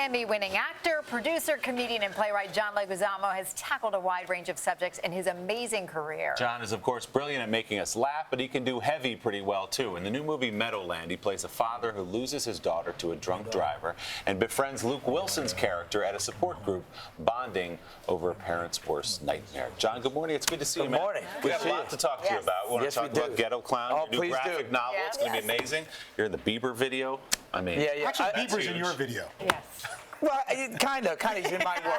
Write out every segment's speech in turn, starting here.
Emmy-winning actor, producer, comedian, and playwright John Leguizamo has tackled a wide range of subjects in his amazing career. John is, of course, brilliant at making us laugh, but he can do heavy pretty well, too. In the new movie Meadowland, he plays a father who loses his daughter to a drunk driver and befriends Luke Wilson's character at a support group, bonding over a parent's worst nightmare. John, good morning. It's good to see you, man. Good morning. We have a lot to talk to you about. We want to talk about Ghetto Clown, your new graphic novel. It's going to be amazing. You're in the Bieber video. I mean, actually, Bieber's in your video. Yes. Well, kind of. He's in my world.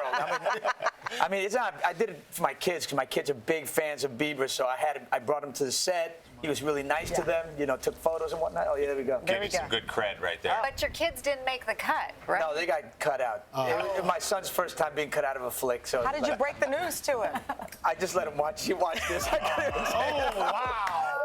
I mean, it's not. I did it for my kids because my kids are big fans of Bieber. So I brought him to the set. He was really nice to them. You know, took photos and whatnot. Oh yeah, there we go. Give you some good cred right there. But your kids didn't make the cut, right? No, they got cut out. It was my son's first time being cut out of a flick. So how did you break the news to him? I just let him watch. You watch this. Oh wow.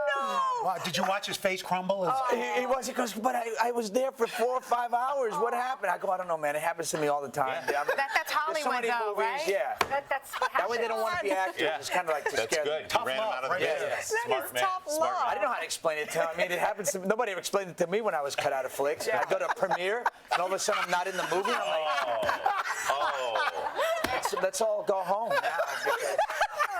Wow, did you watch his face crumble? He was. He goes, but I was there for 4 or 5 hours. What happened? I go, I don't know, man. It happens to me all the time. Yeah. That's Hollywood, though, movies, right? Yeah. That's what that way they don't want to be actors. Yeah. It's kind of like to That's scare good. them. Tough ran him out of the business. That is tough love. I didn't know how to explain it to him. I mean, it happens to nobody ever explained it to me when I was cut out of flicks. I go to a premiere, and all of a sudden I'm not in the movie. I'm like, let's all go home now.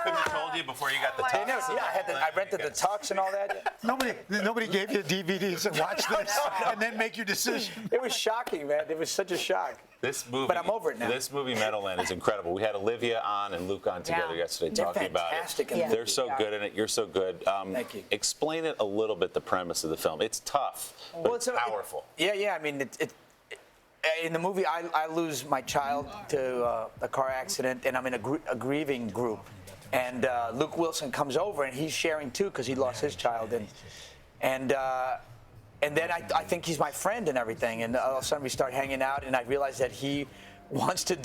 Couldn't have told you before you got the tux. I rented the tux and all that. Nobody gave you DVDs and watch this and then make your decision. It was shocking, man. It was such a shock. This movie, but I'm over it now. This movie, Meadowland, is incredible. We had Olivia on and Luke on together yesterday talking about it. They're so good in it. You're so good. Thank you. Explain it a little bit, the premise of the film. It's tough, but it's powerful. Yeah. I mean, in the movie, I lose my child to a car accident, and I'm in a grieving group. And Luke Wilson comes over, and he's sharing too because he lost his child. And then I think he's my friend and everything. And all of a sudden we start hanging out, and I realize that he wants to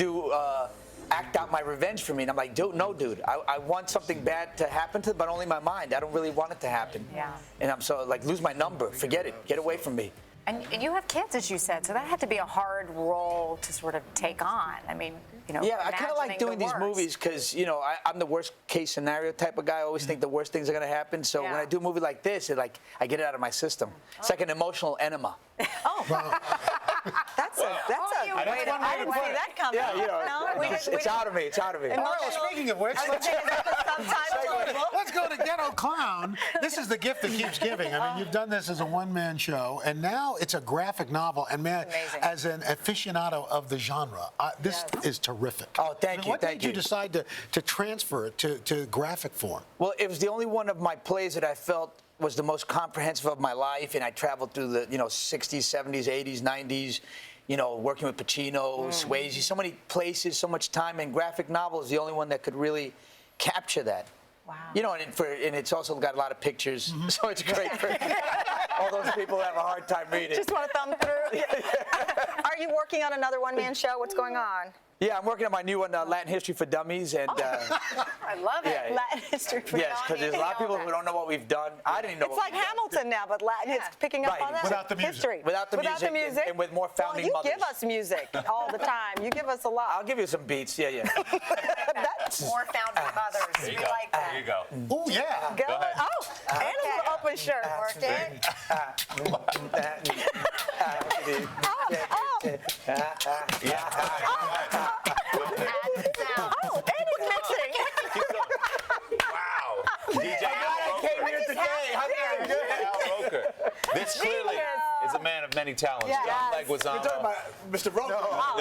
act out my revenge for me. And I'm like, dude, I want something bad to happen to, but only my mind. I don't really want it to happen. Yeah. And I'm so like, lose my number, forget it, get away from me. And you have kids, as you said, so that had to be a hard role to sort of take on. I mean, you know, yeah, I kind of like doing these movies because, you know, I'm the worst case scenario type of guy. I always think the worst things are going to happen. So when I do a movie like this, I get it out of my system. It's like an emotional enema. Oh, that's a way to. I didn't see that coming. Yeah, you know, it's out of me. It's out of me. Speaking of which, let's go to Ghetto Clown. This is the gift that keeps giving. I mean, you've done this as a one-man show, and now it's a graphic novel. And man, as an aficionado of the genre, this is terrific. Oh, thank you. What made you decide to transfer it to graphic form? Well, it was the only one of my plays that I felt was the most comprehensive of my life, and I traveled through the 60s, 70s, 80s, 90s. You know, working with Pacino, Swayze, so many places, so much time, and graphic novel is the only one that could really capture that. Wow. You know, and it's also got a lot of pictures, so it's great for all those people who have a hard time reading. Just want to thumb through. Are you working on another one-man show? What's going on? Yeah, I'm working on my new one, Latin History for Dummies, and I love it. Yeah, Latin History for Dummies. Yes, because there's a lot of people who don't know what we've done. I didn't know. It's like Hamilton now, but Latin is picking up on that. Without the music. History. Without the music. And with more founding mothers. You give us music all the time. You give us a lot. I'll give you some beats. Yeah. More founding mothers. We like that. There you go. Oh yeah. Go ahead. Oh, and a little open shirt. Work it. Oh, and he's mixing. Wow. DJ I came here today. This clearly is a man of many talents. Yes. John Leguizamo. You're talking about Mr. Roker. No, all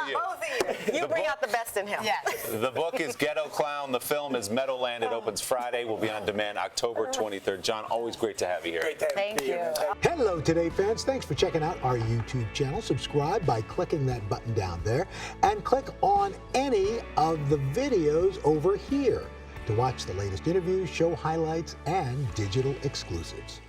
you. Both of you. You bring out the best in him. Yes. The book is Ghetto Clown. The film is Meadowland. It opens Friday. Will be on demand October 23rd. John, always great to have you here. Thank you. Hello, Today fans. Thanks for checking out our YouTube channel. Subscribe by clicking that button down there and click on any of the videos over here to watch the latest interviews, show highlights, and digital exclusives.